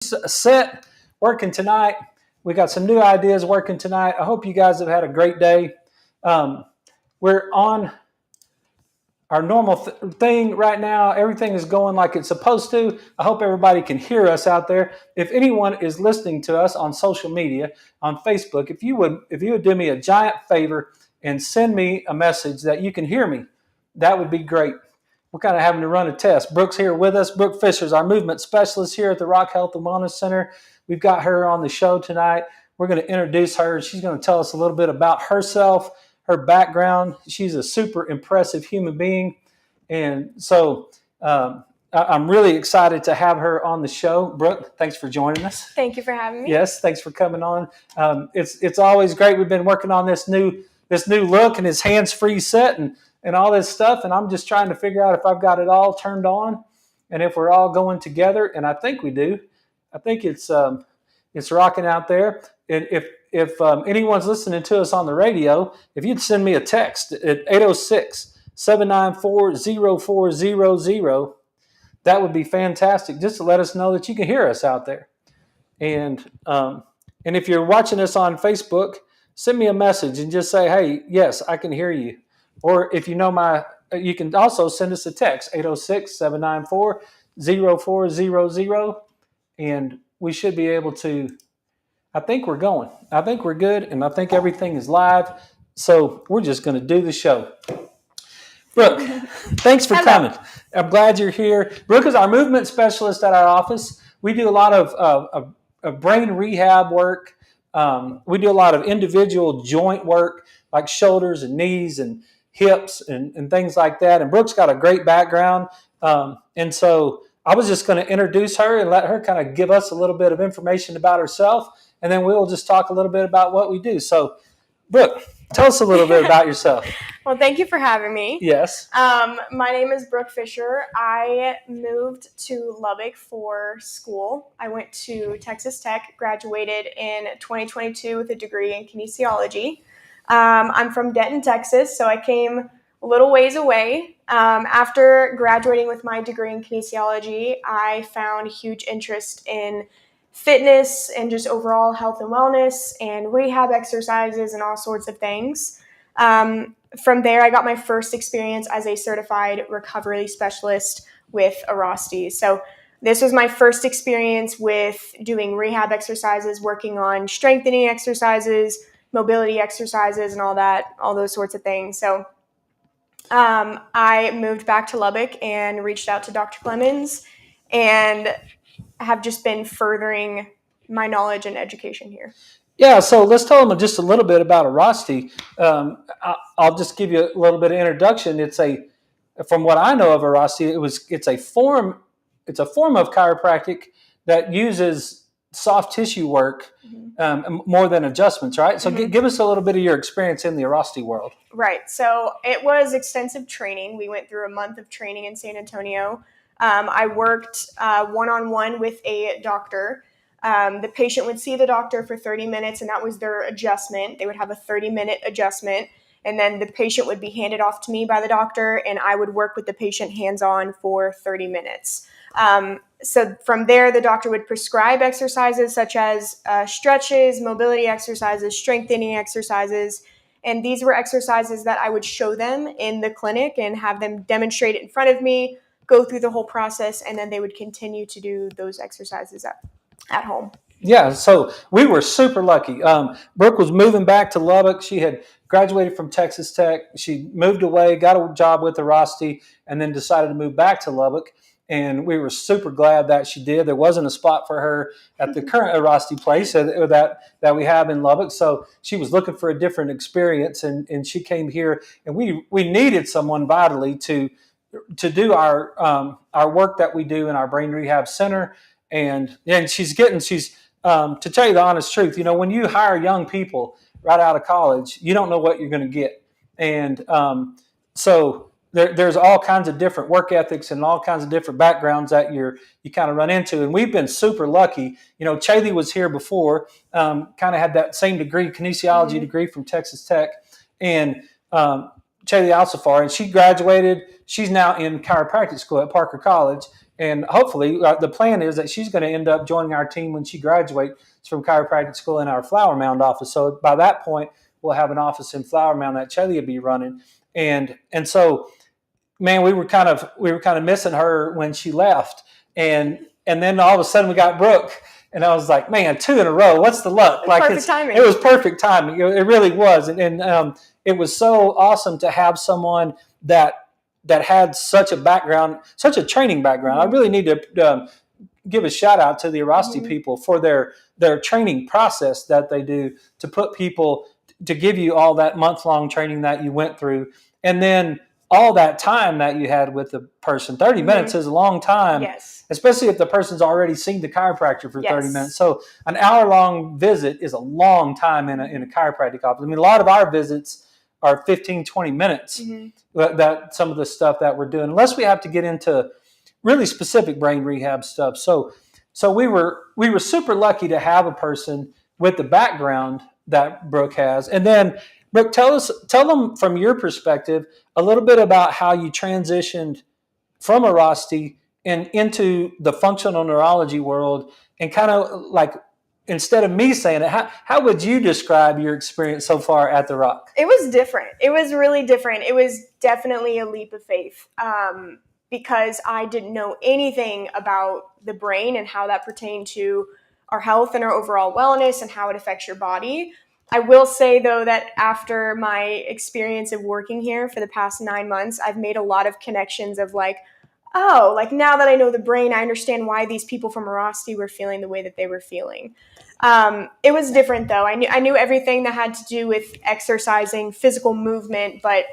set working tonight. We got some new ideas working tonight. I hope you guys have had a great day. We're on our normal thing right now. Everything is going like it's supposed to. I hope everybody can hear us out there. If anyone is listening to us on social media, on Facebook, if you would do me a giant favor and send me a message that you can hear me, that would be great. We're kind of having to run a test. Brooke's here with us. Brooke Fisher is our movement specialist here at the Rock Health and Wellness Center. We've got her on the show tonight. We're going to introduce her. She's going to tell us a little bit about herself, her background. She's a super impressive human being. And so I'm really excited to have her on the show. Brooke, thanks for joining us. Thank you for having me. Yes, thanks for coming on. It's always great. We've been working on this new look and his hands-free set and all this stuff. And I'm just trying to figure out if I've got it all turned on and if we're all going together. And I think we do. I think it's rocking out there. And if anyone's listening to us on the radio, if you'd send me a text at 806-794-0400, that would be fantastic, just to let us know that you can hear us out there. And if you're watching us on Facebook, send me a message and just say, hey, yes, I can hear you. Or if you know you can also send us a text, 806-794-0400, and we should be able to, I think we're going. I think we're good, and I think everything is live. So we're just going to do the show. Brooke, thanks for coming. I'm glad you're here. Brooke is our movement specialist at our office. We do a lot of brain rehab work. We do a lot of individual joint work, like shoulders and knees and hips and things like that. And Brooke's got a great background. And so I was just going to introduce her and let her kind of give us a little bit of information about herself. And then we'll just talk a little bit about what we do. So, Brooke, tell us a little bit about yourself. Well, thank you for having me. Yes. My name is Brooke Fisher. I moved to Lubbock for school. I went to Texas Tech, graduated in 2022 with a degree in kinesiology. I'm from Denton, Texas, so I came a little ways away. After graduating with my degree in kinesiology, I found huge interest in fitness and just overall health and wellness and rehab exercises and all sorts of things. From there, I got my first experience as a certified recovery specialist with Arosty. So this was my first experience with doing rehab exercises, working on strengthening exercises, mobility exercises, and all those sorts of things. So I moved back to Lubbock and reached out to Dr. Clemmons and have just been furthering my knowledge and education here. Yeah, so let's tell them just a little bit about Arosty. I'll just give you a little bit of introduction. From what I know of Arosty, it's a form of chiropractic that uses soft tissue work more than adjustments, right? So give us a little bit of your experience in the Arosty world. Right. So it was extensive training. We went through a month of training in San Antonio. I worked one-on-one with a doctor. The patient would see the doctor for 30 minutes, and that was their adjustment. They would have a 30-minute adjustment, and then the patient would be handed off to me by the doctor, and I would work with the patient hands-on for 30 minutes. So from there, the doctor would prescribe exercises such as stretches, mobility exercises, strengthening exercises, and these were exercises that I would show them in the clinic and have them demonstrate it in front of me, go through the whole process, and then they would continue to do those exercises at home. Yeah, so we were super lucky. Brooke was moving back to Lubbock. She had graduated from Texas Tech. She moved away, got a job with Arosty, and then decided to move back to Lubbock. And we were super glad that she did. There wasn't a spot for her at the current Arosty place that we have in Lubbock. So she was looking for a different experience, and she came here. And we needed someone vitally to do our work that we do in our brain rehab center. And she's to tell you the honest truth, when you hire young people right out of college, you don't know what you're going to get. And so there's all kinds of different work ethics and all kinds of different backgrounds that you kind of run into. And we've been super lucky. Chaley was here before, kind of had that same degree, kinesiology degree from Texas Tech. And Chaley Alsafar, and she graduated. She's now in chiropractic school at Parker College. and hopefully the plan is that she's going to end up joining our team when she graduates from chiropractic school in our Flower Mound office. So by that point, we'll have an office in Flower Mound that Chelly will be running, and so man, we were kind of missing her when she left, and then all of a sudden we got Brooke, and I was like, man, 2 in a row. What's the luck? Like perfect timing. It was perfect timing. It really was, and it was so awesome to have someone that had such a background, such a training background. I really need to give a shout out to the Arasti people for their training process that they do to put people to give you all that month-long training that you went through, and then all that time that you had with the person. 30 minutes is a long time, yes, especially if the person's already seen the chiropractor for 30 yes. minutes. So an hour-long visit is a long time in a chiropractic office. I mean, a lot of our visits are 15, 20 minutes, that some of the stuff that we're doing, unless we have to get into really specific brain rehab stuff. So we were super lucky to have a person with the background that Brooke has. And then, Brooke, tell them from your perspective a little bit about how you transitioned from Arasti and into the functional neurology world, and kind of like, instead of me saying it, how would you describe your experience so far at the Rock? It was different. It was really different. It was definitely a leap of faith, because I didn't know anything about the brain and how that pertained to our health and our overall wellness and how it affects your body. I will say, though, that after my experience of working here for the past 9 months, I've made a lot of connections of like, oh, like now that I know the brain, I understand why these people from Arasti were feeling the way that they were feeling. It was different, though. I knew everything that had to do with exercising, physical movement, but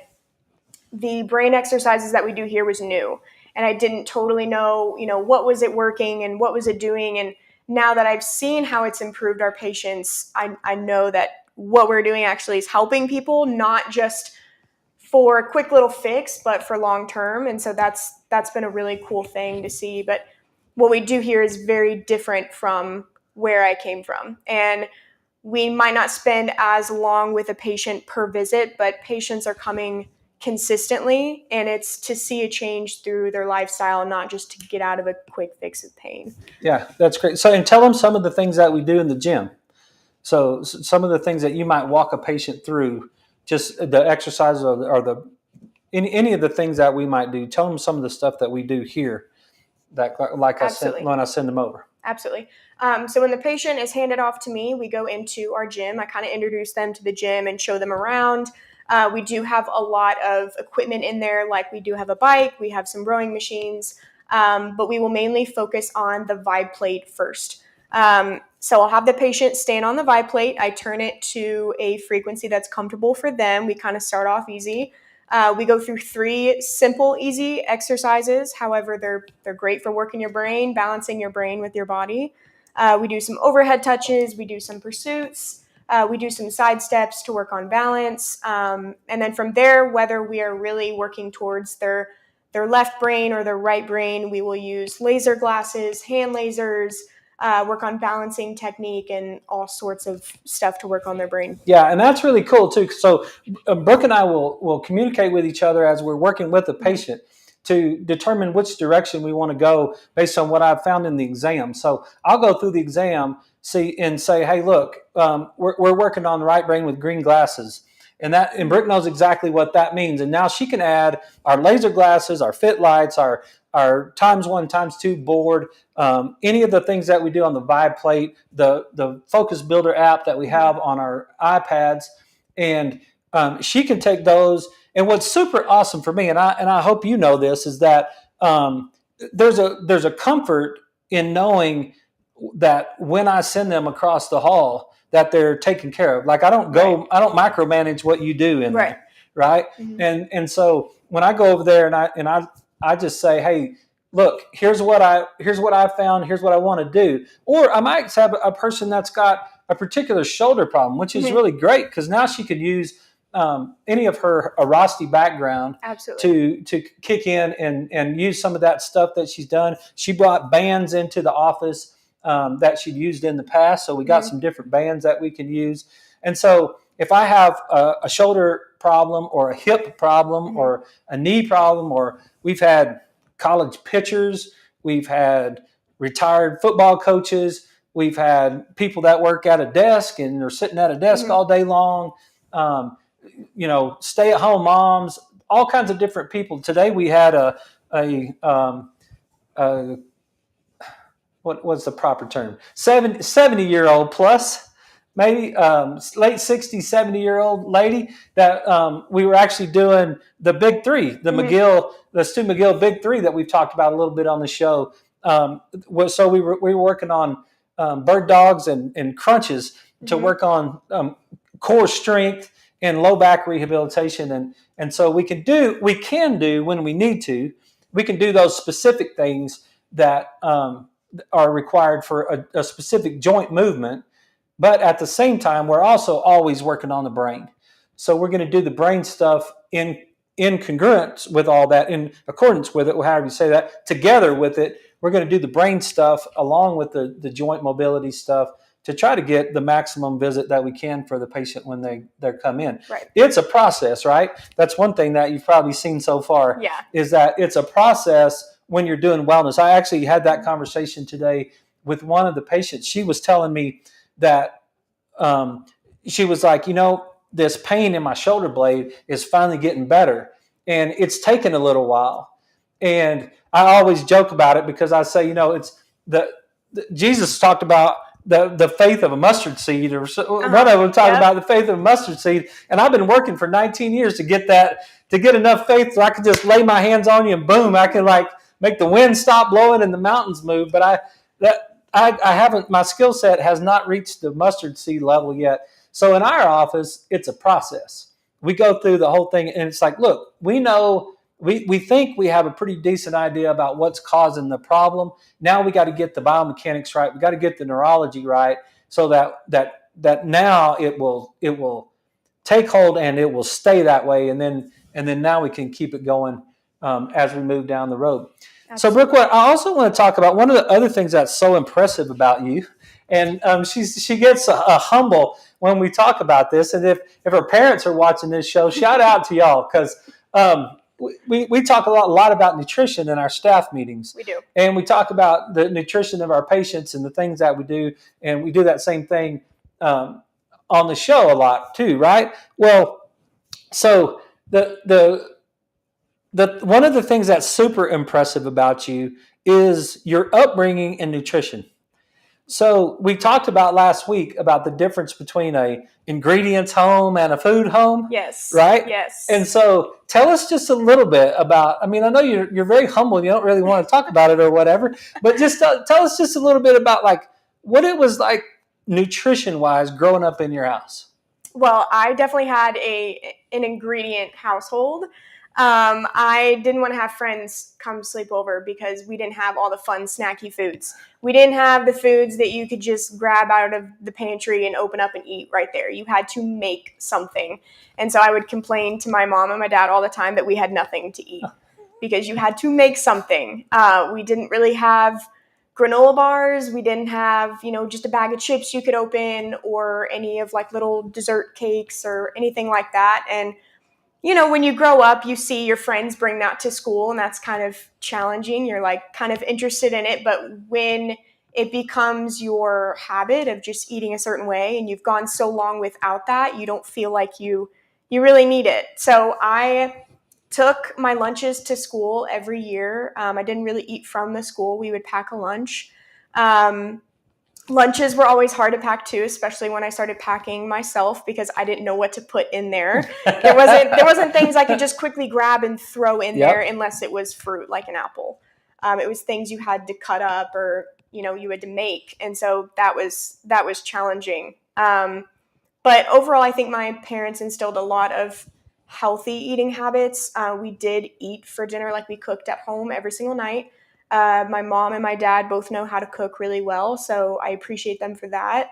the brain exercises that we do here was new. And I didn't totally know, what was it working and what was it doing. And now that I've seen how it's improved our patients, I know that what we're doing actually is helping people, not just for a quick little fix, but for long term. And so that's been a really cool thing to see. But what we do here is very different from where I came from. And we might not spend as long with a patient per visit, but patients are coming consistently, and it's to see a change through their lifestyle, not just to get out of a quick fix of pain. Yeah, that's great. So, and tell them some of the things that we do in the gym. So some of the things that you might walk a patient through, just the exercises or the any of the things that we might do. Tell them some of the stuff that we do here, that like when I send them over. Absolutely. So when the patient is handed off to me, we go into our gym. I kind of introduce them to the gym and show them around. We do have a lot of equipment in there, like we do have a bike, we have some rowing machines, but we will mainly focus on the vibe plate first. So I'll have the patient stand on the vibe plate. I turn it to a frequency that's comfortable for them. We kind of start off easy. We go through 3 simple, easy exercises. However, they're great for working your brain, balancing your brain with your body. We do some overhead touches. We do some pursuits. We do some side steps to work on balance. And then from there, whether we are really working towards their left brain or their right brain, we will use laser glasses, hand lasers, work on balancing technique, and all sorts of stuff to work on their brain. Yeah, and that's really cool too. So Brooke and I will communicate with each other as we're working with the patient to determine which direction we want to go based on what I've found in the exam. So I'll go through the exam, see and say, hey, look, we're working on the right brain with green glasses. And Brooke knows exactly what that means. And now she can add our laser glasses, our fit lights, our ×1, ×2 board, any of the things that we do on the Vibe plate, the Focus Builder app that we have on our iPads, and she can take those. And what's super awesome for me, and I hope you know this, is that there's a comfort in knowing that when I send them across the hall, that they're taken care of. Like I don't micromanage what you do in there, right? Mm-hmm. And so when I go over there and I just say, hey, look, here's what I found, here's what I want to do. Or I might have a person that's got a particular shoulder problem, which is really great because now she could use any of her Arasti background to kick in and use some of that stuff that she's done. She brought bands into the office that she'd used in the past. So we got some different bands that we can use. And so if I have a shoulder problem or a hip problem or a knee problem, or we've had college pitchers We've had retired football coaches. We've had people that work at a desk and they're sitting at a desk all day long. Stay-at-home moms, all kinds of different people. Today we had a what was the proper term? 70-year-old plus, maybe late 60, 70-year-old lady that we were actually doing the big three, the Stu McGill big three that we've talked about a little bit on the show. So we were working on bird dogs and crunches to work on core strength and low back rehabilitation. And so we can do when we need to, we can do those specific things that are required for a specific joint movement. But at the same time, we're also always working on the brain. So we're going to do the brain stuff in congruence with all that, in accordance with it, however you say that, together with it. We're going to do the brain stuff along with the joint mobility stuff to try to get the maximum visit that we can for the patient when they come in. Right. It's a process, right? That's one thing that you've probably seen so far. Yeah. Is that it's a process when you're doing wellness. I actually had that conversation today with one of the patients. She was telling me that she was like, this pain in my shoulder blade is finally getting better. And it's taken a little while. And I always joke about it because I say, it's Jesus talked about the faith of a mustard seed, or one of them talking about the faith of a mustard seed. And I've been working for 19 years to get enough faith so I could just lay my hands on you and boom, I can make the wind stop blowing and the mountains move. But I haven't, my skill set has not reached the mustard seed level yet. So in our office, it's a process. We go through the whole thing and it's like, look, we know, we think we have a pretty decent idea about what's causing the problem. Now we got to get the biomechanics right. We got to get the neurology right so that now it will take hold and it will stay that way. And then now we can keep it going as we move down the road. Absolutely. So, Brooke, I also want to talk about one of the other things that's so impressive about you, and she gets humble when we talk about this. And if her parents are watching this show, shout out to y'all because we talk a lot about nutrition in our staff meetings. We do, and we talk about the nutrition of our patients and the things that we do, and we do that same thing on the show a lot too, right? Well, so the one of the things that's super impressive about you is your upbringing in nutrition. So we talked about last week about the difference between a ingredients home and a food home. Yes. Right? Yes. And so tell us just a little bit about, I know you're very humble. You don't really want to talk about it or whatever, but just tell us just a little bit about what it was like nutrition wise growing up in your house. Well, I definitely had an ingredient household. I didn't want to have friends come sleep over because we didn't have all the fun snacky foods. We didn't have the foods that you could just grab out of the pantry and open up and eat right there. You had to make something. And so I would complain to my mom and my dad all the time that we had nothing to eat because you had to make something. We didn't really have granola bars. We didn't have, just a bag of chips you could open or any of little dessert cakes or anything like that. And when you grow up, you see your friends bring that to school, and that's kind of challenging. You're kind of interested in it, but when it becomes your habit of just eating a certain way and you've gone so long without that, you don't feel like you really need it. So I took my lunches to school every year. I didn't really eat from the school. We would pack a lunch. Lunches were always hard to pack too, especially when I started packing myself because I didn't know what to put in there. There wasn't things I could just quickly grab and throw in there unless it was fruit like an apple. It was things you had to cut up or you had to make, and so that was challenging. But overall, I think my parents instilled a lot of healthy eating habits. We did eat for dinner we cooked at home every single night. My mom and my dad both know how to cook really well, so I appreciate them for that.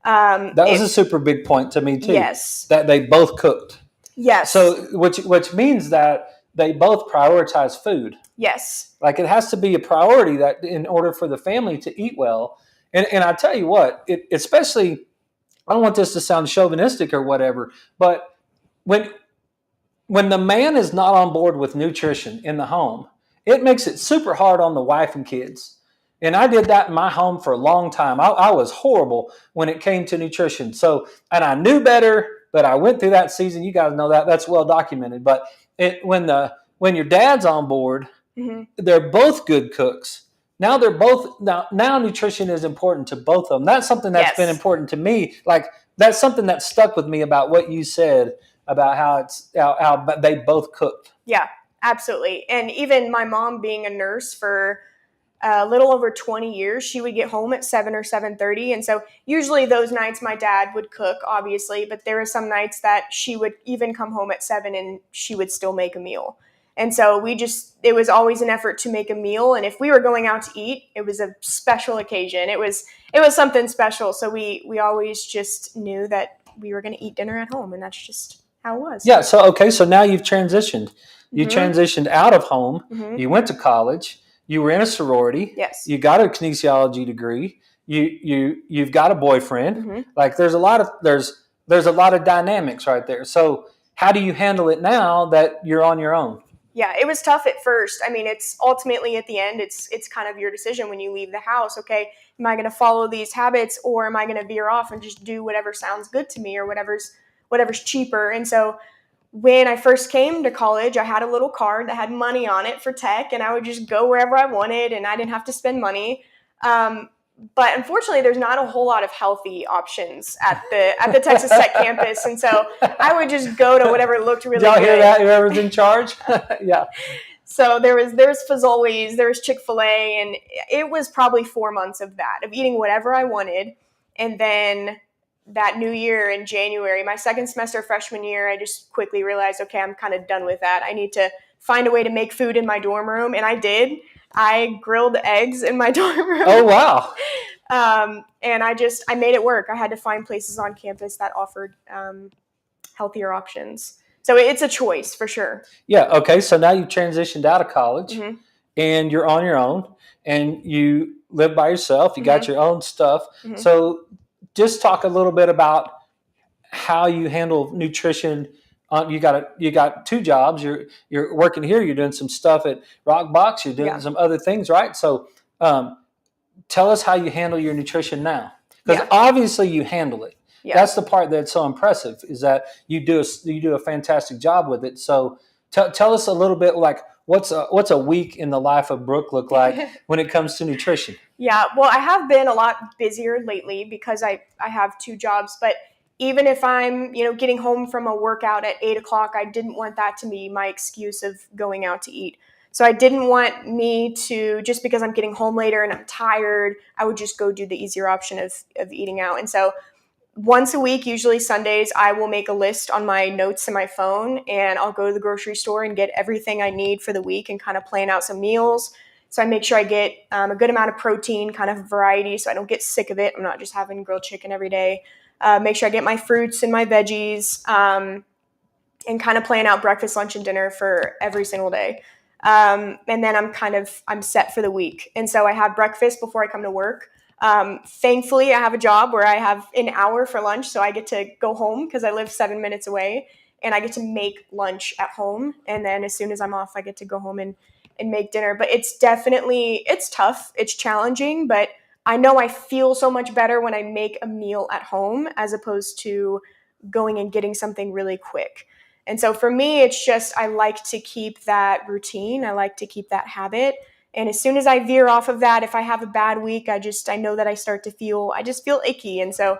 That was a super big point to me too. Yes. That they both cooked. Yes. So which means that they both prioritize food. Yes. It has to be a priority that in order for the family to eat well. And I tell you what, especially, I don't want this to sound chauvinistic or whatever, but when the man is not on board with nutrition in the home, it makes it super hard on the wife and kids. And I did that in my home for a long time. I was horrible when it came to nutrition. So, and I knew better, but I went through that season. You guys know that. That's well documented. But when your dad's on board, Mm-hmm. they're both good cooks. Now they're both now nutrition is important to both of them. That's something that's been Yes. important to me. Like that's something that stuck with me about what you said about how they both cooked. Yeah, absolutely. And even my mom being a nurse for a little over 20 years, she would get home at 7 or 7:30. And so usually those nights my dad would cook, obviously, but there were some nights that she would even come home at 7 and she would still make a meal. And so it was always an effort to make a meal. And if we were going out to eat, it was a special occasion. It was something special. So we always just knew that we were going to eat dinner at home, and that's just how it was. Yeah. So okay. So now you've transitioned. You transitioned out of home. Mm-hmm. You went to college. You were in a sorority. Yes. You got a kinesiology degree. You've got a boyfriend. Mm-hmm. Like there's a lot of dynamics right there. So how do you handle it now that you're on your own? Yeah, it was tough at first. I mean, it's ultimately at the end, it's kind of your decision when you leave the house. Okay, am I going to follow these habits, or am I going to veer off and just do whatever sounds good to me, or whatever's cheaper? And so when I first came to college, I had a little card that had money on it for tech, and I would just go wherever I wanted, and I didn't have to spend money. But unfortunately, there's not a whole lot of healthy options at the Texas Tech campus, and so I would just go to whatever looked really good. Did y'all hear that? Whoever's in charge? Yeah. So there was Fazoli's, there was Chick-fil-A, and it was probably 4 months of that, of eating whatever I wanted. And then that new year in January, my second semester freshman year, I just quickly realized, okay, I'm kind of done with that. I need to find a way to make food in my dorm room, and I did. I grilled eggs in my dorm room. Oh, wow. And I made it work. I had to find places on campus that offered healthier options. So it's a choice for sure. Yeah. Okay. So now you've transitioned out of college, Mm-hmm. and you're on your own, and you live by yourself. You got your own stuff. Mm-hmm. So just talk a little bit about how you handle nutrition. You got two jobs. You're working here. You're doing some stuff at Rockbox. You're doing some other things, right? So tell us how you handle your nutrition now, because obviously you handle it. Yeah. That's the part that's so impressive, is that you do a fantastic job with it. So tell us a little bit, like what's a week in the life of Brooke look like when it comes to nutrition? Yeah, well, I have been a lot busier lately because I have two jobs, but even if I'm, getting home from a workout at 8 o'clock, I didn't want that to be my excuse of going out to eat. So I didn't want me to, just because I'm getting home later and I'm tired, I would just go do the easier option of eating out. And so once a week, usually Sundays, I will make a list on my notes in my phone, and I'll go to the grocery store and get everything I need for the week and kind of plan out some meals. So I make sure I get a good amount of protein, kind of variety, so I don't get sick of it. I'm not just having grilled chicken every day. Make sure I get my fruits and my veggies, and kind of plan out breakfast, lunch, and dinner for every single day. And then I'm set for the week. And so I have breakfast before I come to work. Thankfully, I have a job where I have an hour for lunch, so I get to go home because I live 7 minutes away, and I get to make lunch at home. And then as soon as I'm off, I get to go home and make dinner. But it's tough. It's challenging, but I know I feel so much better when I make a meal at home as opposed to going and getting something really quick. And so for me, it's just, I like to keep that routine. I like to keep that habit. And as soon as I veer off of that, if I have a bad week, I know that I feel icky. And so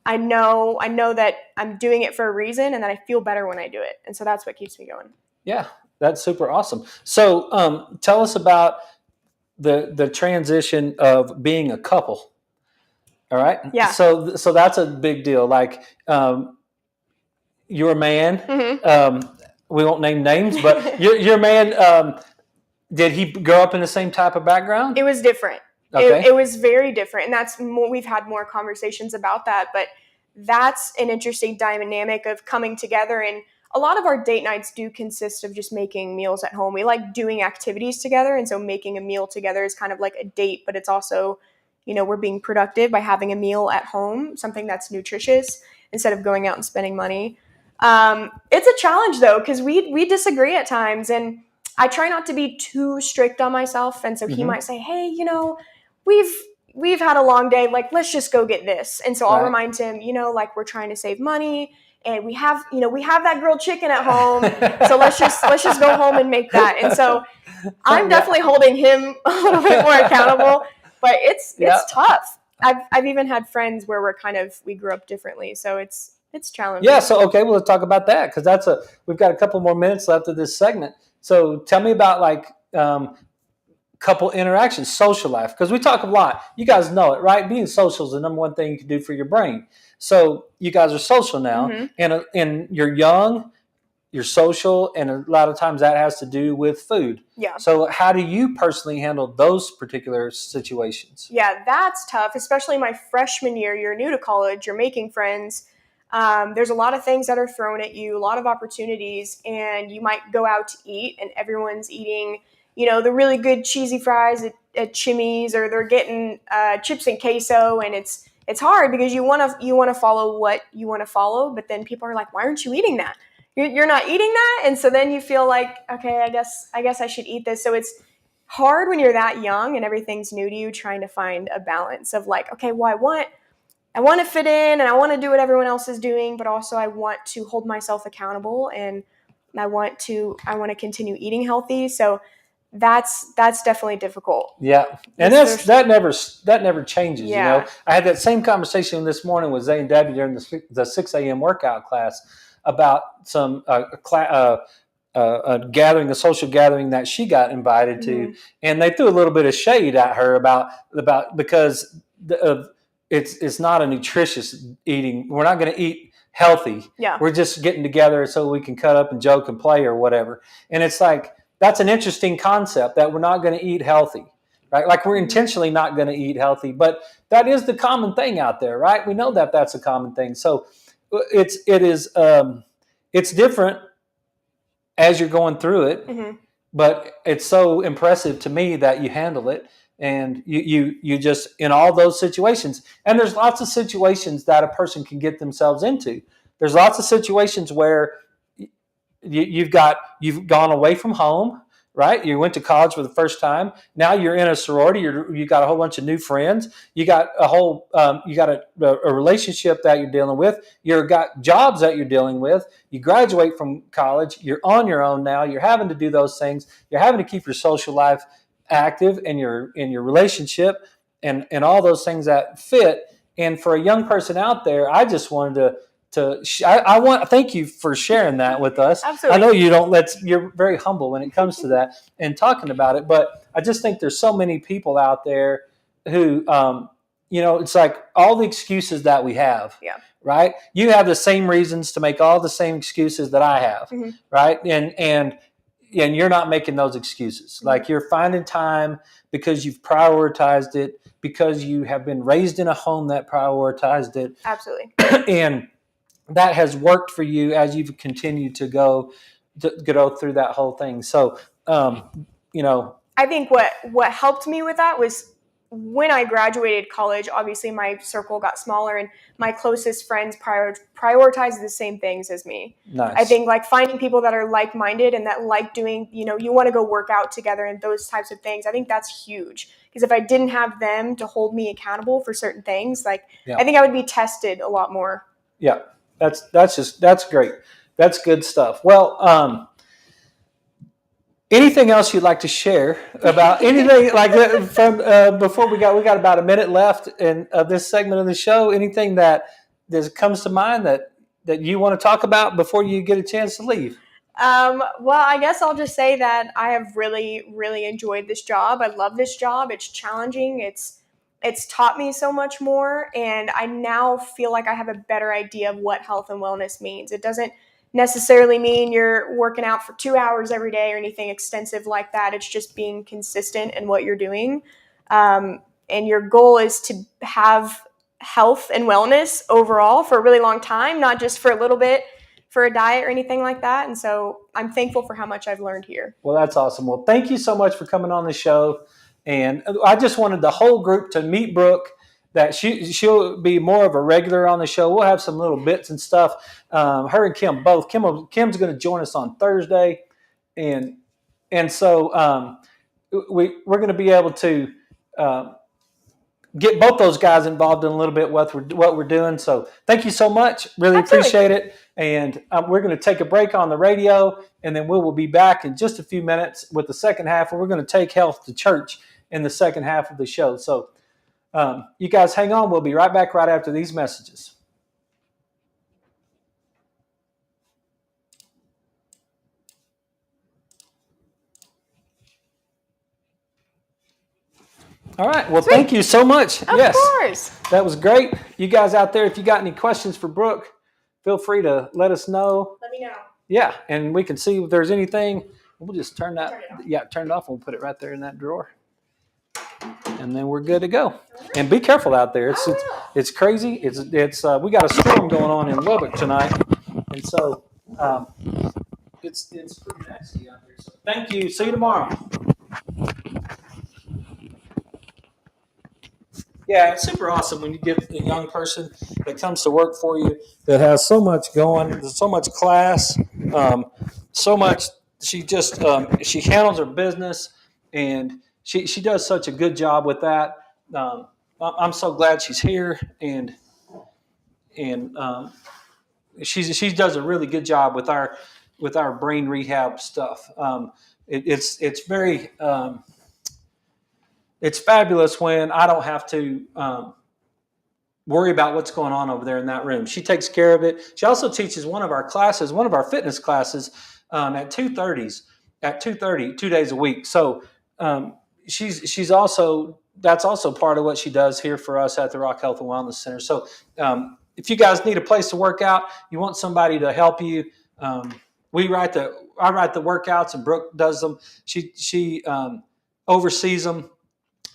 I know that I'm doing it for a reason, and that I feel better when I do it. And so that's what keeps me going. Yeah, that's super awesome. So tell us about the transition of being a couple. All right. Yeah. So that's a big deal. Like, you're a man. Mm-hmm. We won't name names, but your man. Did he grow up in the same type of background? It was different. Okay. It was very different, and we've had more conversations about that. But that's an interesting dynamic of coming together. And a lot of our date nights do consist of just making meals at home. We like doing activities together, and so making a meal together is kind of like a date, but it's also, we're being productive by having a meal at home, something that's nutritious instead of going out and spending money. It's a challenge though, because we disagree at times, and I try not to be too strict on myself. And so he might say, hey, we've had a long day. Like, let's just go get this. And so I'll remind him, like we're trying to save money and we have that grilled chicken at home. So let's just go home and make that. And so I'm definitely holding him a little bit more accountable, but it's tough. I've even had friends where we grew up differently. So it's challenging. Yeah. So, okay, well, let's talk about that because we've got a couple more minutes left of this segment. So tell me about couple interactions, social life, because we talk a lot. You guys know it, right? Being social is the number one thing you can do for your brain. So you guys are social now, and you're young, you're social, and a lot of times that has to do with food. Yeah. So how do you personally handle those particular situations? Yeah, that's tough, especially my freshman year. You're new to college, you're making friends. There's a lot of things that are thrown at you, a lot of opportunities, and you might go out to eat and everyone's eating the really good cheesy fries at Chimmy's, or they're getting chips and queso, and it's hard because you want to follow what you want to follow, but then people are like, why aren't you eating that? You're not eating that, and so then you feel like, okay, I guess I should eat this. So it's hard when you're that young and everything's new to you, trying to find a balance of like, okay, well, I want to fit in and I want to do what everyone else is doing, but also I want to hold myself accountable and I want to continue eating healthy. So that's definitely difficult. Yeah. And that never changes. Yeah. I had that same conversation this morning with Zay and Debbie during the 6 a.m. workout class about some a social gathering that she got invited to, and they threw a little bit of shade at her about because it's not a nutritious eating. We're not going to eat healthy. Yeah. We're just getting together so we can cut up and joke and play or whatever. And it's like, that's an interesting concept that we're not going to eat healthy, right? Like we're intentionally not going to eat healthy, but that is the common thing out there, right? We know that that's a common thing. So it's different as you're going through it, but it's so impressive to me that you handle it. And you just, in all those situations, and there's lots of situations that a person can get themselves into. There's lots of situations where you've gone away from home, right? You went to college for the first time. Now you're in a sorority. You got a whole bunch of new friends. You got a relationship that you're dealing with. You've got jobs that you're dealing with. You graduate from college. You're on your own now. You're having to do those things. You're having to keep your social life active in your relationship and all those things that fit. And for a young person out there, I just wanted thank you for sharing that with us. Absolutely. I know you're very humble when it comes to that and talking about it, but I just think there's so many people out there who, it's like all the excuses that we have, right? You have the same reasons to make all the same excuses that I have, right? And you're not making those excuses. Like you're finding time because you've prioritized it, because you have been raised in a home that prioritized it. Absolutely. And that has worked for you as you've continued to go through that whole thing. So, I think what helped me with that was when I graduated college, obviously my circle got smaller and my closest friends prioritize the same things as me. Nice. I think like finding people that are like-minded and that like doing, you want to go work out together and those types of things. I think that's huge because if I didn't have them to hold me accountable for certain things, I think I would be tested a lot more. Yeah. That's great. That's good stuff. Well, anything else you'd like to share about anything like that from before we got about a minute left in this segment of the show? Anything that comes to mind that you want to talk about before you get a chance to leave? Well, I guess I'll just say that I have really, really enjoyed this job. I love this job. It's challenging. It's taught me so much more, and I now feel like I have a better idea of what health and wellness means. It doesn't necessarily mean you're working out for 2 hours every day or anything extensive like that. It's just being consistent in what you're doing. And your goal is to have health and wellness overall for a really long time, not just for a little bit for a diet or anything like that. And so I'm thankful for how much I've learned here. Well, that's awesome. Well, thank you so much for coming on the show. And I just wanted the whole group to meet Brooke, that she'll be more of a regular on the show. We'll have some little bits and stuff. Her and Kim both. Kim's going to join us on Thursday. And And so we're going to be able to get both those guys involved in a little bit what we're doing. So thank you so much. Really Absolutely. appreciate it. And we're going to take a break on the radio, and then we will be back in just a few minutes with the second half, where we're going to take health to church in the second half of the show. So you guys hang on. We'll be right back right after these messages. All right. Well, Sweet. Thank you so much. Of course. That was great. You guys out there, if you got any questions for Brooke, feel free to let us know. Let me know. Yeah, and we can see if there's anything. We'll just turn that. Turn it off. We'll put it right there in that drawer, and then we're good to go. And be careful out there. It's crazy. It's we got a storm going on in Lubbock tonight, and so it's pretty nasty out there. So thank you. See you tomorrow. Yeah, it's super awesome when you get a young person that comes to work for you that has so much going, there's so much class, so much. She just she handles her business, and she does such a good job with that. I'm so glad she's here, and she does a really good job with our brain rehab stuff. It's very it's fabulous when I don't have to worry about what's going on over there in that room. She takes care of it. She also teaches one of our classes, one of our fitness classes at 2:30, 2 days a week. So she's also, that's also part of what she does here for us at the Rock Health and Wellness Center. So if you guys need a place to work out, you want somebody to help you, I write the workouts and Brooke does them. She oversees them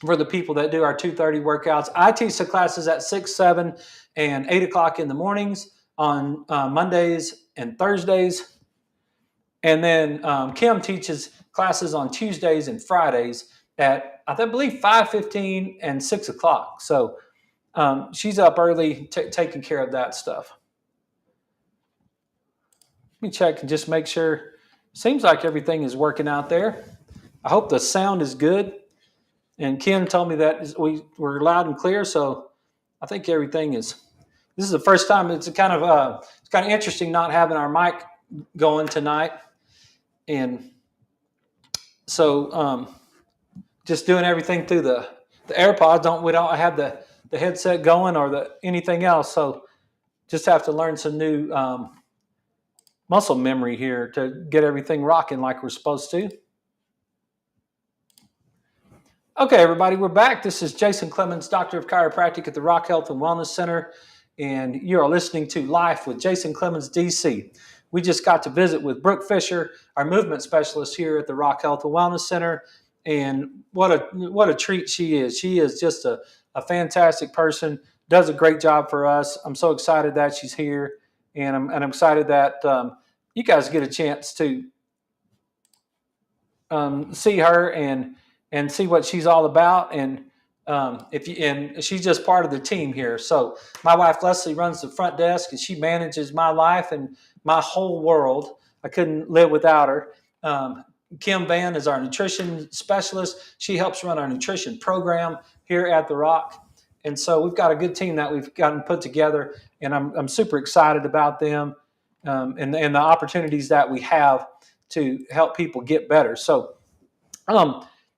for the people that do our 2:30 workouts. I teach the classes at 6, 7, and 8 o'clock in the mornings on Mondays and Thursdays. And then Kim teaches classes on Tuesdays and Fridays at, I believe, 5:15 and 6 o'clock. So she's up early taking care of that stuff. Let me check and just make sure. Seems like everything is working out there. I hope the sound is good. And Ken told me that we're loud and clear, so I think everything is. This is the first time. It's kind of interesting not having our mic going tonight, and so just doing everything through the AirPods. We don't have the headset going or anything else. So just have to learn some new muscle memory here to get everything rocking like we're supposed to. Okay, everybody, we're back. This is Jason Clemmons, Doctor of Chiropractic at the Rock Health and Wellness Center, and you are listening to Life with Jason Clemmons, DC. We just got to visit with Brooke Fisher, our movement specialist here at the Rock Health and Wellness Center, and what a treat she is. She is just a fantastic person, does a great job for us. I'm so excited that she's here, and I'm excited that you guys get a chance to see her and see what she's all about, and she's just part of the team here. So my wife Leslie runs the front desk, and she manages my life and my whole world. I couldn't live without her. Kim Van is our nutrition specialist. She helps run our nutrition program here at the Rock, and so we've got a good team that we've gotten put together, and I'm super excited about them and the opportunities that we have to help people get better. So.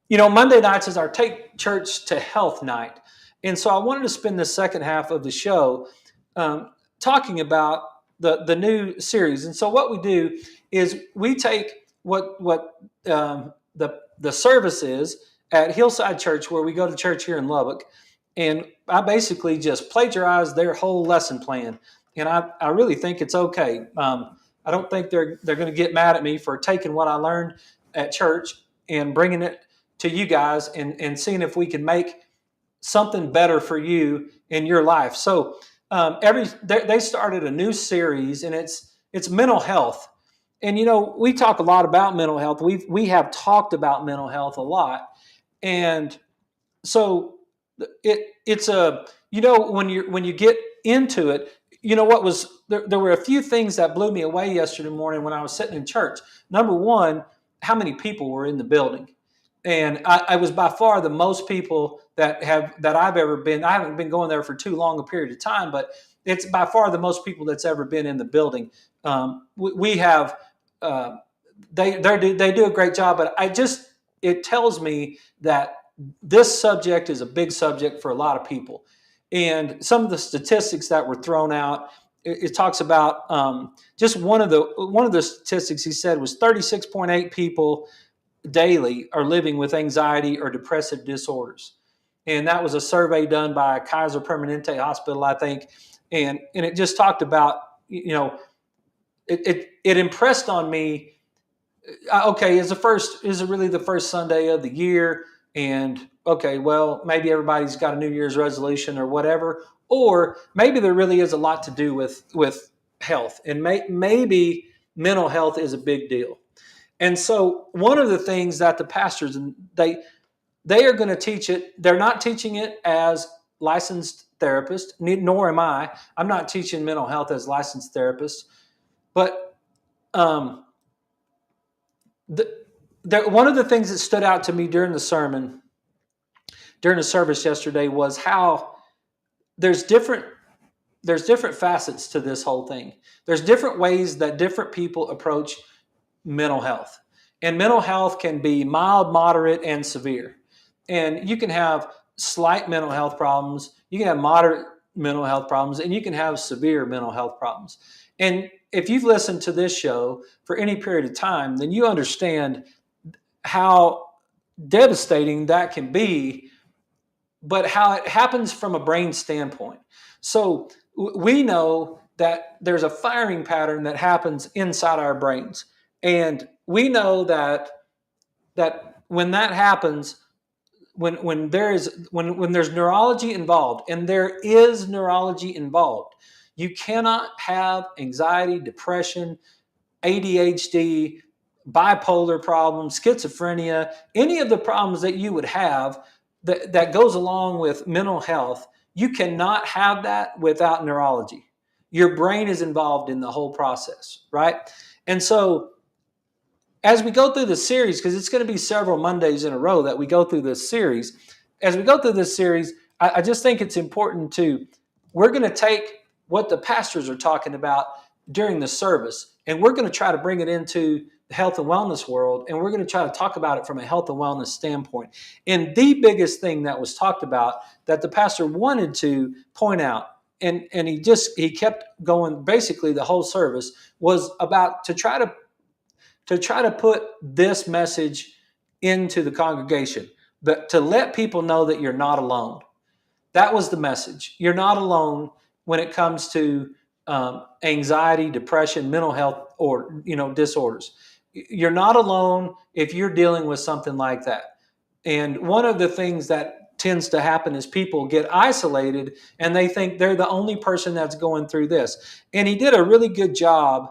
Monday nights is our Take Church to Health night. And so I wanted to spend the second half of the show talking about the new series. And so what we do is we take what the service is at Hillside Church, where we go to church here in Lubbock, and I basically just plagiarize their whole lesson plan. And I really think it's okay. I don't think they're going to get mad at me for taking what I learned at church and bringing it to you guys and seeing if we can make something better for you in your life. So they started a new series, and it's mental health. And we talk a lot about mental health. We have talked about mental health a lot, and so it's when you get into it, what was there were a few things that blew me away yesterday morning when I was sitting in church. Number one, how many people were in the building. And I was by far the most people that I've ever been. I haven't been going there for too long a period of time, but it's by far the most people that's ever been in the building. We have they do a great job, but it tells me that this subject is a big subject for a lot of people. And some of the statistics that were thrown out, it talks about just one of the statistics he said was 36.8 people daily are living with anxiety or depressive disorders. And that was a survey done by Kaiser Permanente Hospital, I think. And it just talked about, it impressed on me, okay, is it really the first Sunday of the year? And okay, well, maybe everybody's got a New Year's resolution or whatever, or maybe there really is a lot to do with health, and maybe mental health is a big deal. And so one of the things that the pastors, they are going to teach it. They're not teaching it as licensed therapists, nor am I. I'm not teaching mental health as licensed therapists, but one of the things that stood out to me during the service yesterday, was how there's different facets to this whole thing. There's different ways that different people approach mental health. And mental health can be mild, moderate, and severe. And you can have slight mental health problems, you can have moderate mental health problems, and you can have severe mental health problems. And if you've listened to this show for any period of time, then you understand how devastating that can be, but how it happens from a brain standpoint. So we know that there's a firing pattern that happens inside our brains. And we know that when that happens, when there's neurology involved, and there is neurology involved, you cannot have anxiety, depression, ADHD, bipolar problems, schizophrenia, any of the problems that you would have that goes along with mental health. You cannot have that without neurology. Your brain is involved in the whole process, right? And so as we go through the series, because it's going to be several Mondays in a row that we go through this series, I just think it's important we're going to take what the pastors are talking about during the service, and we're going to try to bring it into the health and wellness world, and we're going to try to talk about it from a health and wellness standpoint. And the biggest thing that was talked about that the pastor wanted to point out, and he kept going basically the whole service, was about to try to put this message into the congregation, but to let people know that you're not alone. That was the message. You're not alone when it comes to anxiety, depression, mental health, or disorders. You're not alone if you're dealing with something like that. And one of the things that tends to happen is people get isolated and they think they're the only person that's going through this. And he did a really good job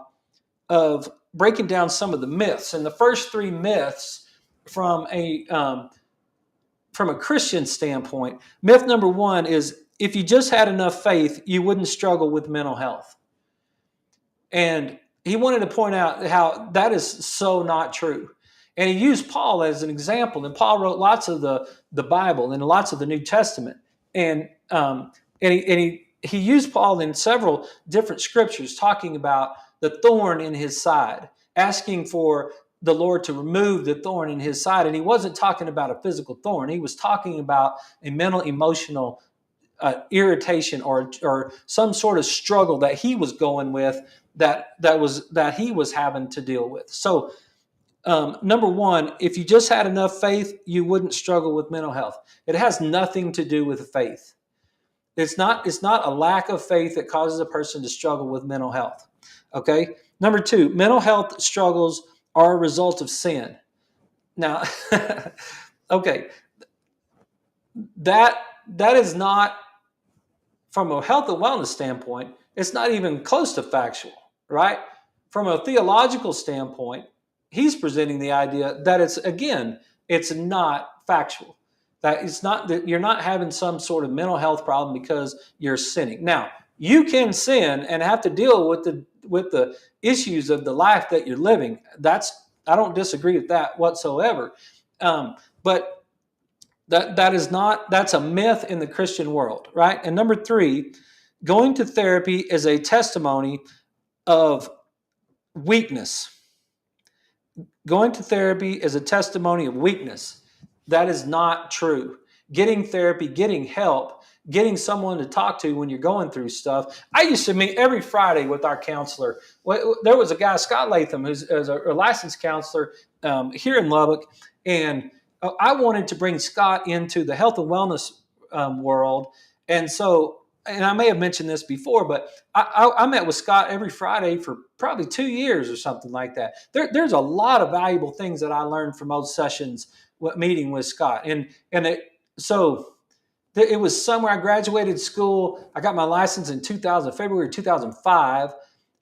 of breaking down some of the myths. And the first three myths from a Christian standpoint, myth number one is, if you just had enough faith, you wouldn't struggle with mental health. And he wanted to point out how that is so not true. And he used Paul as an example. And Paul wrote lots of the Bible and lots of the New Testament. And he used Paul in several different scriptures, talking about the thorn in his side, asking for the Lord to remove the thorn in his side. And he wasn't talking about a physical thorn. He was talking about a mental, emotional irritation or some sort of struggle that he was going with, that he was having to deal with. So number one, if you just had enough faith, you wouldn't struggle with mental health. It has nothing to do with faith. It's not a lack of faith that causes a person to struggle with mental health. Okay. Number two, mental health struggles are a result of sin. Now, okay, that is not, from a health and wellness standpoint, it's not even close to factual, right? From a theological standpoint, he's presenting the idea that it's not factual. That it's not, that you're not having some sort of mental health problem because you're sinning. Now, you can sin and have to deal with the issues of the life that you're living. That's I don't disagree with that whatsoever. But that's a myth in the Christian world, right? And number three, going to therapy is a testimony of weakness. Going to therapy is a testimony of weakness. That is not true. Getting therapy, getting help, getting someone to talk to when you're going through stuff. I used to meet every Friday with our counselor. There was a guy, Scott Latham, who's a licensed counselor here in Lubbock, and I wanted to bring Scott into the health and wellness world. And so, and I may have mentioned this before, but I met with Scott every Friday for probably 2 years or something like that. There's a lot of valuable things that I learned from those sessions, meeting with Scott. So it was summer. I graduated school. I got my license in February 2005.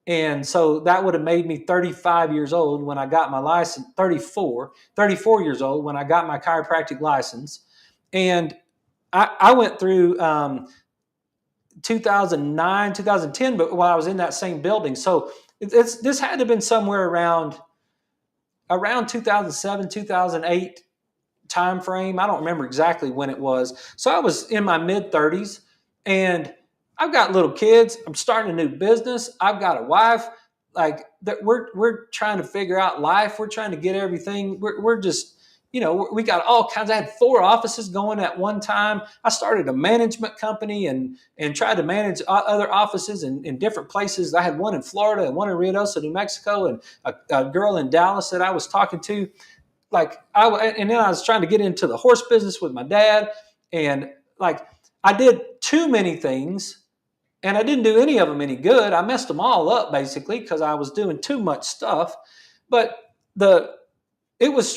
And so that would have made me 35 years old when I got my license, 34 years old when I got my chiropractic license. And I went through 2009, 2010, but while I was in that same building. So this had to have been somewhere around 2007, 2008 time frame. I don't remember exactly when it was. So I was in my mid 30s, and I've got little kids. I'm starting a new business. I've got a wife. Like that, we're trying to figure out life. We're trying to get everything. We're just, we got all kinds. I had 4 offices going at one time. I started a management company and tried to manage other offices in different places. I had one in Florida and one in Ruidoso, New Mexico, and a girl in Dallas that I was talking to. And then I was trying to get into the horse business with my dad, and I did too many things, and I didn't do any of them any good. I messed them all up basically because I was doing too much stuff. But it was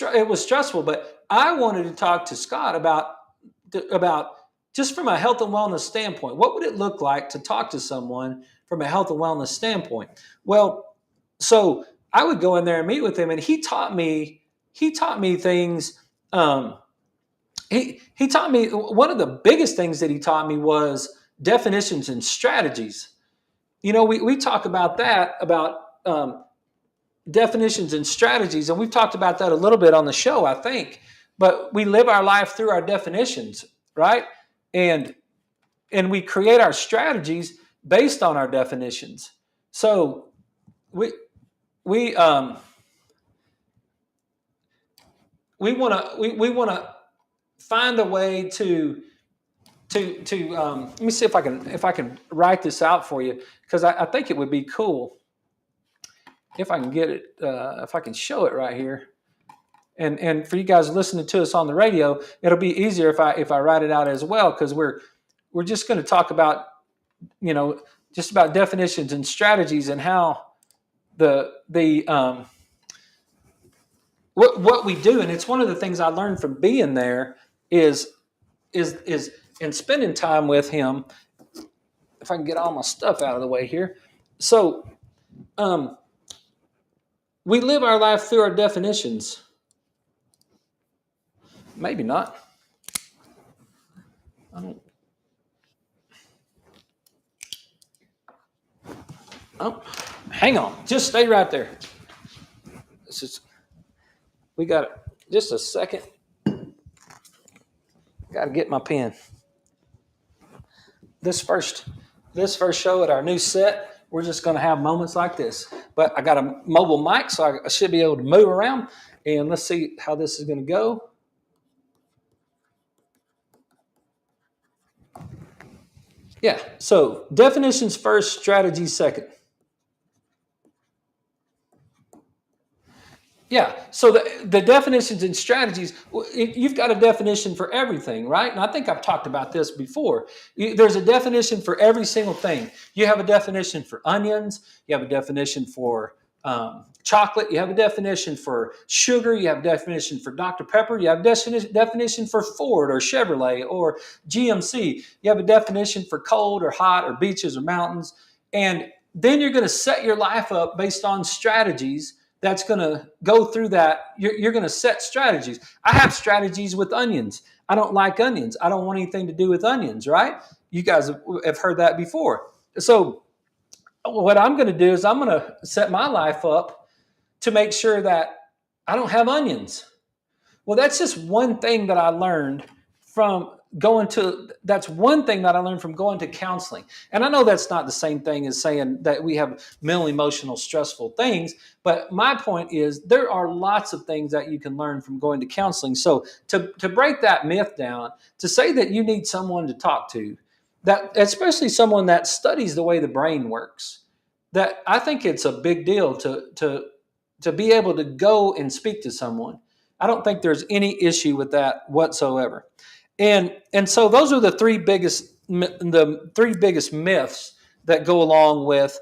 stressful. But I wanted to talk to Scott about just from a health and wellness standpoint. What would it look like to talk to someone from a health and wellness standpoint? Well, so I would go in there and meet with him, and he taught me things. He taught me, one of the biggest things that he taught me was definitions and strategies. We talk about that, about definitions and strategies, and we've talked about that a little bit on the show, I think. But we live our life through our definitions, right? And we create our strategies based on our definitions. So we want to find a way to let me see if I can write this out for you, because I think it would be cool if I can get it, if I can show it right here. And for you guys listening to us on the radio, it'll be easier if I write it out as well, because we're just going to talk about, just about definitions and strategies, and how what we do. And it's one of the things I learned from being there is and spending time with him. If I can get all my stuff out of the way here. So we live our life through our definitions. Maybe not. Oh, hang on. Just stay right there. We got it. Just a second. Got to get my pen. This first show at our new set, we're just going to have moments like this. But I got a mobile mic, so I should be able to move around. And let's see how this is going to go. Yeah, so definitions first, strategies second. Yeah, so the definitions and strategies, you've got a definition for everything, right? And I think I've talked about this before. There's a definition for every single thing. You have a definition for onions. You have a definition for chocolate. You have a definition for sugar. You have a definition for Dr. Pepper. You have a definition for Ford or Chevrolet or GMC. You have a definition for cold or hot or beaches or mountains. And then you're going to set your life up based on strategies. That's going to go through that. You're going to set strategies. I have strategies with onions. I don't like onions. I don't want anything to do with onions, right? You guys have heard that before. So what I'm going to do is I'm going to set my life up to make sure that I don't have onions. Well, that's just one thing that I learned from that's one thing that I learned from going to counseling. And I know that's not the same thing as saying that we have mental, emotional, stressful things. But my point is there are lots of things that you can learn from going to counseling. So to break that myth down, to say that you need someone to talk to, that especially someone that studies the way the brain works, that I think it's a big deal to be able to go and speak to someone. I don't think there's any issue with that whatsoever. And so those are the three biggest myths that go along with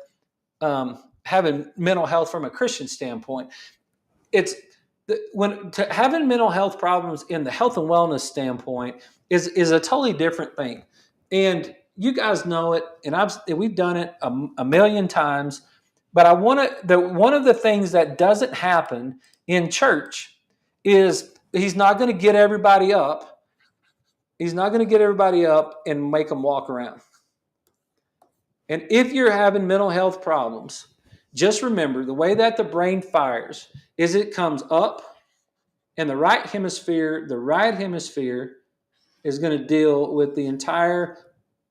having mental health from a Christian standpoint. It's having mental health problems in the health and wellness standpoint is a totally different thing. And you guys know it, and we've done it a million times. But one of the things that doesn't happen in church is he's not going to get everybody up. He's not going to get everybody up and make them walk around. And if you're having mental health problems, just remember the way that the brain fires is it comes up, and the right hemisphere is going to deal with the entire.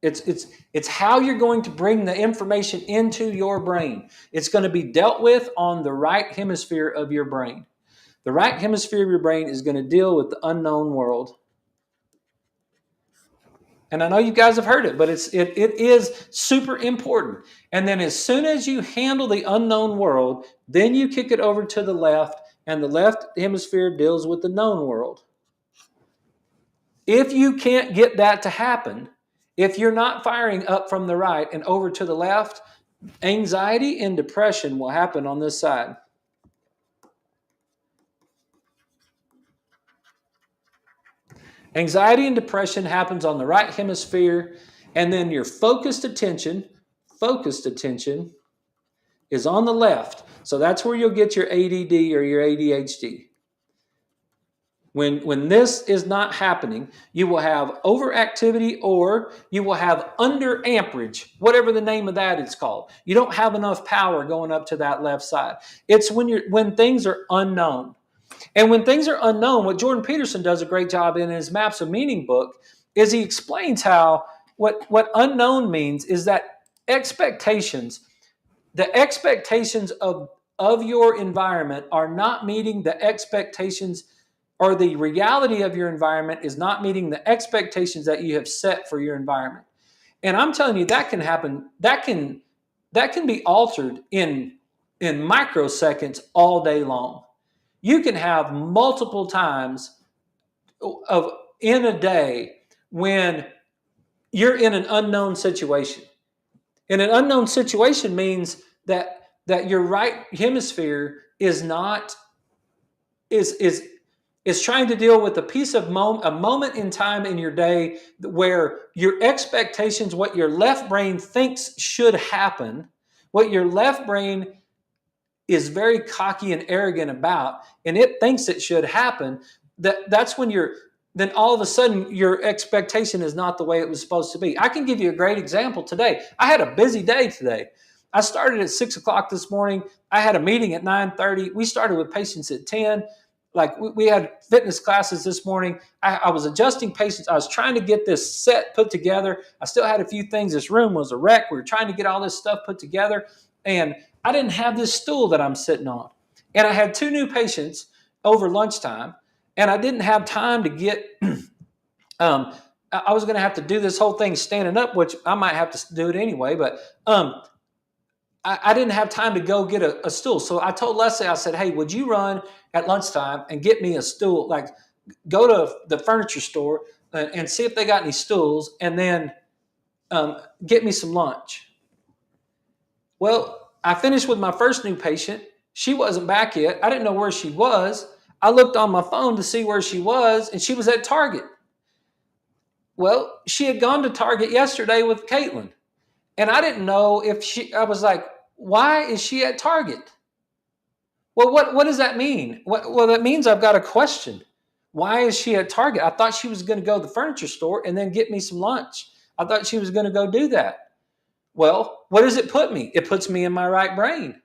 It's how you're going to bring the information into your brain. It's going to be dealt with on the right hemisphere of your brain. The right hemisphere of your brain is going to deal with the unknown world. And I know you guys have heard it, but it is super important. And then as soon as you handle the unknown world, then you kick it over to the left, and the left hemisphere deals with the known world. If you can't get that to happen, if you're not firing up from the right and over to the left, anxiety and depression will happen on this side. Anxiety and depression happens on the right hemisphere, and then your focused attention is on the left. So that's where you'll get your ADD or your ADHD. When this is not happening, you will have overactivity or you will have under amperage, whatever the name of that is called. You don't have enough power going up to that left side. It's when things are unknown. And when things are unknown, what Jordan Peterson does a great job in his Maps of Meaning book is he explains how what unknown means is that the expectations of your environment are not meeting the expectations, or the reality of your environment is not meeting the expectations that you have set for your environment. And I'm telling you, that can happen. That can be altered in microseconds all day long. You can have multiple times in a day when you're in an unknown situation. And an unknown situation means that your right hemisphere is trying to deal with a moment in time in your day where your expectations, what your left brain thinks should happen, what your left brain is very cocky and arrogant about, and it thinks it should happen, that's when then all of a sudden your expectation is not the way it was supposed to be. I can give you a great example today. I had a busy day today. I started at 6 o'clock this morning. I had a meeting at 9:30. We started with patients at 10. Like we had fitness classes this morning. I was adjusting patients. I was trying to get this set put together. I still had a few things. This room was a wreck. We were trying to get all this stuff put together. And I didn't have this stool that I'm sitting on. And I had 2 new patients over lunchtime. And I didn't have time to get, I was going to have to do this whole thing standing up, which I might have to do it anyway. But I didn't have time to go get a stool. So I told Leslie, I said, hey, would you run at lunchtime and get me a stool? Like go to the furniture store and see if they got any stools, and then get me some lunch. Well, I finished with my first new patient. She wasn't back yet. I didn't know where she was. I looked on my phone to see where she was, and she was at Target. Well, she had gone to Target yesterday with Caitlin. And I didn't know I was like, why is she at Target? Well, what does that mean? Well, that means I've got a question. Why is she at Target? I thought she was going to go to the furniture store and then get me some lunch. I thought she was going to go do that. Well, what does it put me? It puts me in my right brain.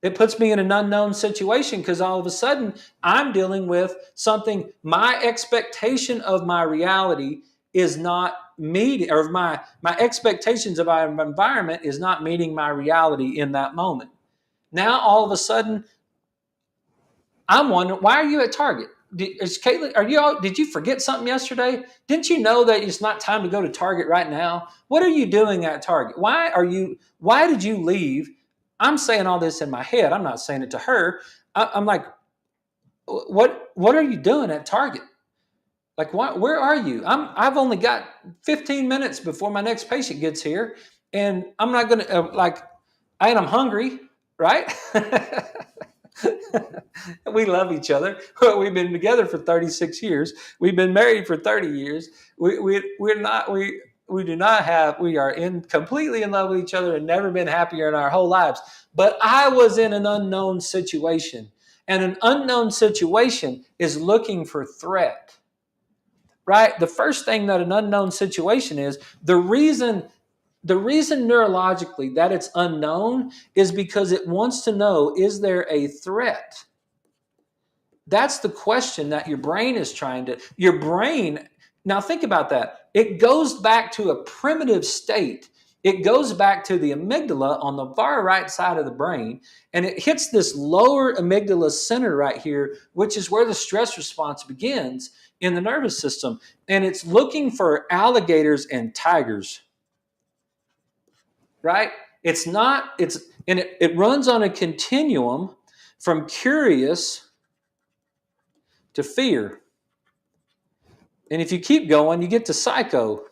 It puts me in an unknown situation because all of a sudden I'm dealing with something. My expectation of my reality is not meeting, or my expectations of my environment is not meeting my reality in that moment. Now all of a sudden I'm wondering, why are you at Target? Caitlin, did you forget something yesterday? Didn't you know that it's not time to go to Target right now? What are you doing at Target? Why did you leave? I'm saying all this in my head. I'm not saying it to her. I'm like, what are you doing at Target? Like, where are you? I've only got 15 minutes before my next patient gets here, and I'm not going to, and I'm hungry, right? We love each other. We've been together for 36 years. We've been married for 30 years. We are completely in love with each other and never been happier in our whole lives. But I was in an unknown situation, and an unknown situation is looking for threat, right? The first thing that an unknown situation is, the reason neurologically that it's unknown is because it wants to know, is there a threat? That's the question that your brain is your brain, now think about that. It goes back to a primitive state. It goes back to the amygdala on the far right side of the brain, and it hits this lower amygdala center right here, which is where the stress response begins in the nervous system. And it's looking for alligators and tigers, right? It runs on a continuum from curious to fear. And if you keep going, you get to psycho,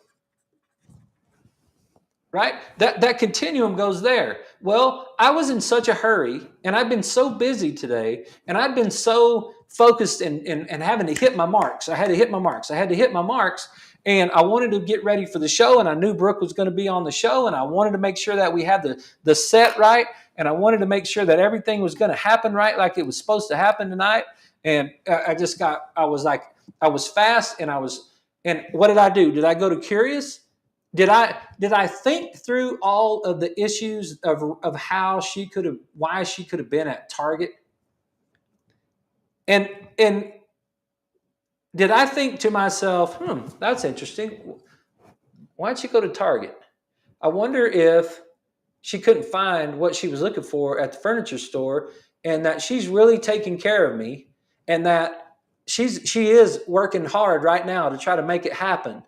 right? That continuum goes there. Well, I was in such a hurry, and I've been so busy today, and I've been so focused and having to hit my marks. I had to hit my marks, and I wanted to get ready for the show, and I knew Brooke was going to be on the show, and I wanted to make sure that we had the set right, and I wanted to make sure that everything was going to happen right, like it was supposed to happen tonight. And I was fast, and what did I do? Did I go to curious? Did I think through all of the issues of why she could have been at Target? And did I think to myself, that's interesting. Why'd she go to Target? I wonder if she couldn't find what she was looking for at the furniture store, and that she's really taking care of me, and that she is working hard right now to try to make it happen.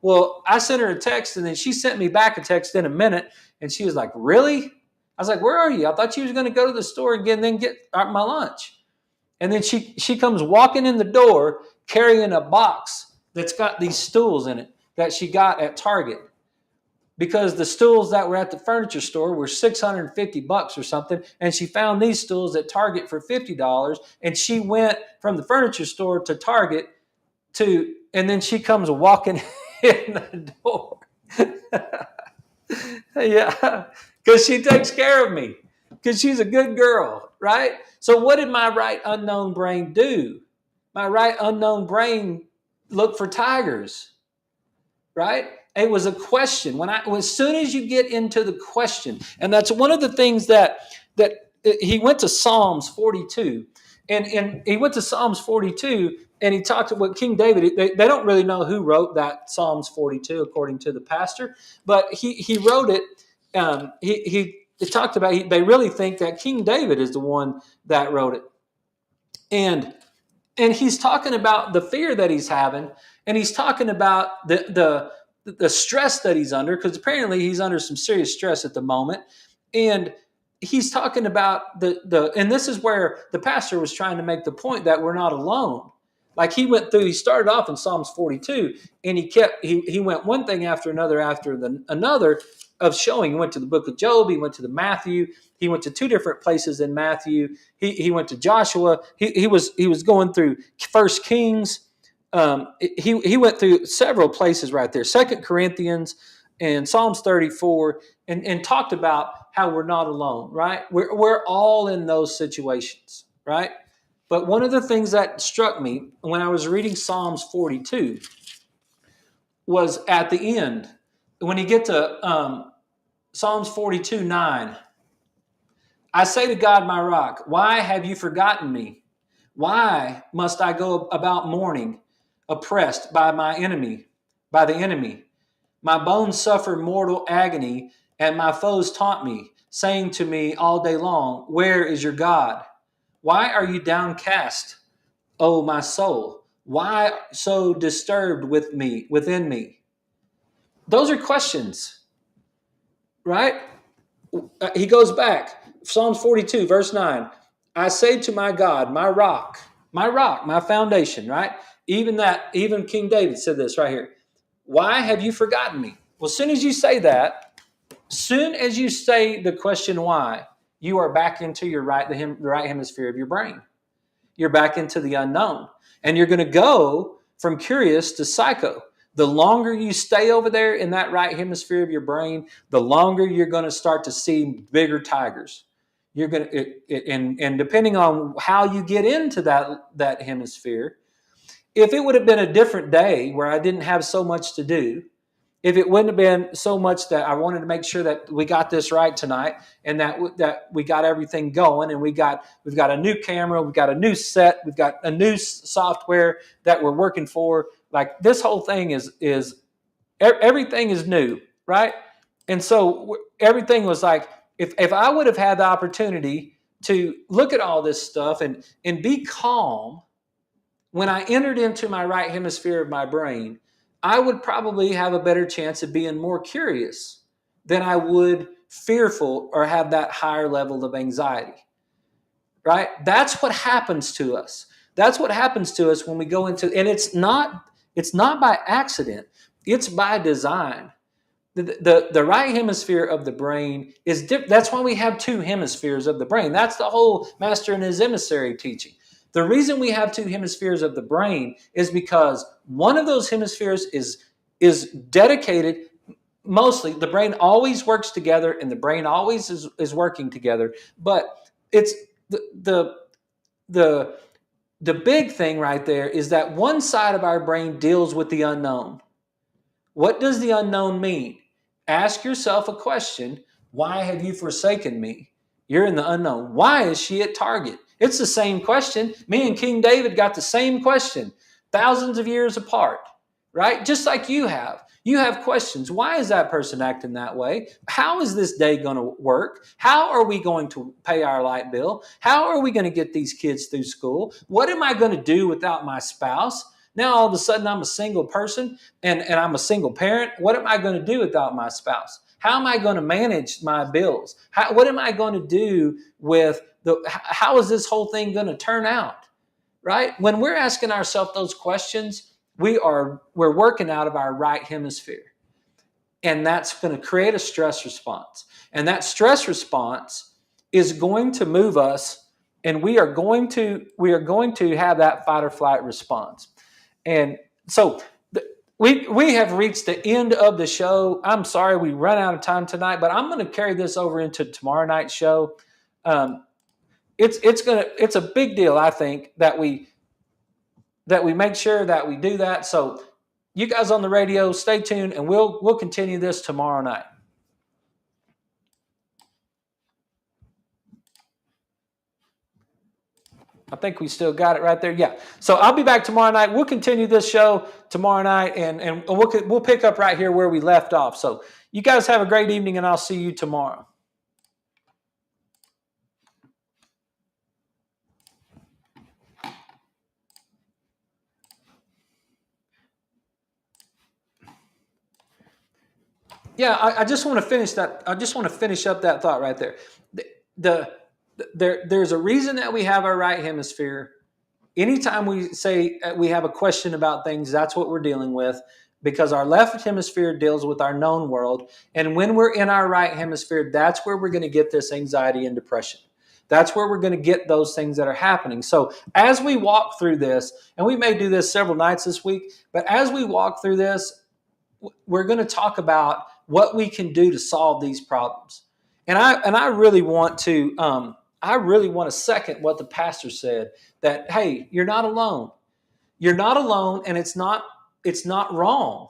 Well, I sent her a text, and then she sent me back a text in a minute, and she was like, really? I was like, where are you? I thought you was going to go to the store and then get my lunch. And then she comes walking in the door carrying a box that's got these stools in it that she got at Target, because the stools that were at the furniture store were $650 or something, and she found these stools at Target for $50, and she went from the furniture store to Target and then she comes walking in the door. Yeah, because she takes care of me, because she's a good girl, right? So what did my right unknown brain do? My right unknown brain looked for tigers, right? It was a question. As soon as you get into the question, and that's one of the things that he went to Psalms 42, and he went to Psalms 42, and he talked about King David. They don't really know who wrote that Psalms 42, according to the pastor, but he wrote it. He talked about. They really think that King David is the one that wrote it, and he's talking about the fear that he's having, and he's talking about the stress that he's under, because apparently he's under some serious stress at the moment. And he's talking about and this is where the pastor was trying to make the point that we're not alone. Like he started off in Psalms 42, and he went one thing after another of showing. He went to the book of Job, he went to the Matthew, he went to two different places in Matthew, he went to Joshua, he was going through First Kings. He went through several places right there, 2 Corinthians and Psalms 34, and talked about how we're not alone, right? We're all in those situations, right? But one of the things that struck me when I was reading Psalms 42 was at the end, when you get to Psalms 42:9, I say to God, my rock, why have you forgotten me? Why must I go about mourning, oppressed by my enemy, by the enemy? My bones suffer mortal agony, and my foes taunt me, saying to me all day long, where is your God? Why are you downcast, O my soul? Why so disturbed within me? Those are questions, right? He goes back. Psalms 42, verse 9. I say to my God, my rock, my foundation, right? Even King David said this right here. Why have you forgotten me? Well, soon as you say the question why, you are back into the right hemisphere of your brain. You're back into the unknown. And you're going to go from curious to psycho. The longer you stay over there in that right hemisphere of your brain, the longer you're going to start to see bigger tigers. You're going to, and depending on how you get into that hemisphere, if it would have been a different day where I didn't have so much to do, if it wouldn't have been so much that I wanted to make sure that we got this right tonight and that we got everything going and we've got a new camera, we've got a new set, we've got a new software that we're working for. Like this whole thing is everything is new, right? And so everything was like, if I would have had the opportunity to look at all this stuff and be calm when I entered into my right hemisphere of my brain, I would probably have a better chance of being more curious than I would fearful or have that higher level of anxiety. Right? That's what happens to us. That's what happens to us when we go into, and it's not by accident. It's by design. The right hemisphere of the brain is different. That's why we have two hemispheres of the brain. That's the whole master and his emissary teaching. The reason we have two hemispheres of the brain is because one of those hemispheres is dedicated. Mostly the brain always works together and the brain always is working together, but it's the the the big thing right there is that one side of our brain deals with the unknown. What does the unknown mean? Ask yourself a question. Why have you forsaken me? You're in the unknown. Why is she at Target? It's the same question. Me and King David got the same question, thousands of years apart, right? Just like you have. You have questions. Why is that person acting that way? How is this day going to work? How are we going to pay our light bill? How are we going to get these kids through school? What am I going to do without my spouse? Now all of a sudden I'm a single person and I'm a single parent. What am I going to do without my spouse? How am I going to manage my bills? What am I going to do with how is this whole thing going to turn out? Right? When we're asking ourselves those questions, we're working out of our right hemisphere. And that's going to create a stress response. And that stress response is going to move us, and we are going to have that fight or flight response. And so we have reached the end of the show. I'm sorry we run out of time tonight, but I'm going to carry this over into tomorrow night's show. It's a big deal, I think, that we make sure that we do that. So you guys on the radio, stay tuned, and we'll continue this tomorrow night. I think we still got it right there. Yeah. So I'll be back tomorrow night. We'll continue this show tomorrow night, and we'll pick up right here where we left off. So you guys have a great evening, and I'll see you tomorrow. Yeah, I just want to finish that. I just want to finish up that thought right there. There's a reason that we have our right hemisphere. Anytime we say we have a question about things, that's what we're dealing with, because our left hemisphere deals with our known world. And when we're in our right hemisphere, that's where we're going to get this anxiety and depression. That's where we're going to get those things that are happening. So as we walk through this, and we may do this several nights this week, but as we walk through this, we're going to talk about what we can do to solve these problems. And I really want to second what the pastor said, that hey, you're not alone. You're not alone, and it's not wrong.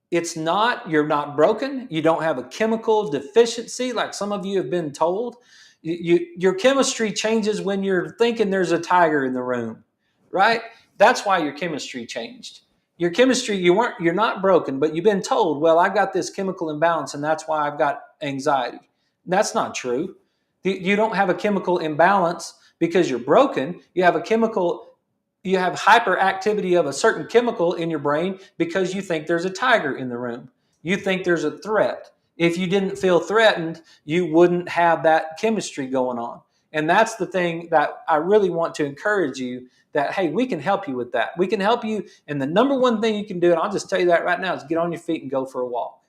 You're not broken. You don't have a chemical deficiency like some of you have been told. Your chemistry changes when you're thinking there's a tiger in the room, right? That's why your chemistry changed. Your chemistry, you're not broken, but you've been told, well, I got this chemical imbalance and that's why I've got anxiety. That's not true. You don't have a chemical imbalance because you're broken. You have hyperactivity of a certain chemical in your brain because you think there's a tiger in the room. You think there's a threat. If you didn't feel threatened, you wouldn't have that chemistry going on. And that's the thing that I really want to encourage you, that, hey, we can help you with that. We can help you. And the number one thing you can do, and I'll just tell you that right now, is get on your feet and go for a walk.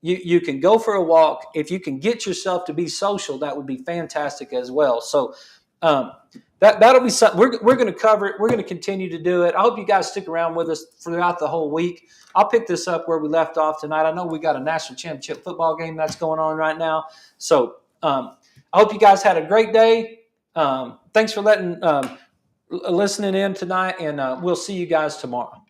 You can go for a walk. If you can get yourself to be social, that would be fantastic as well. So that'll be something we're going to cover it. We're going to continue to do it. I hope you guys stick around with us throughout the whole week. I'll pick this up where we left off tonight. I know we got a national championship football game that's going on right now. So I hope you guys had a great day. Thanks for listening in tonight, and we'll see you guys tomorrow.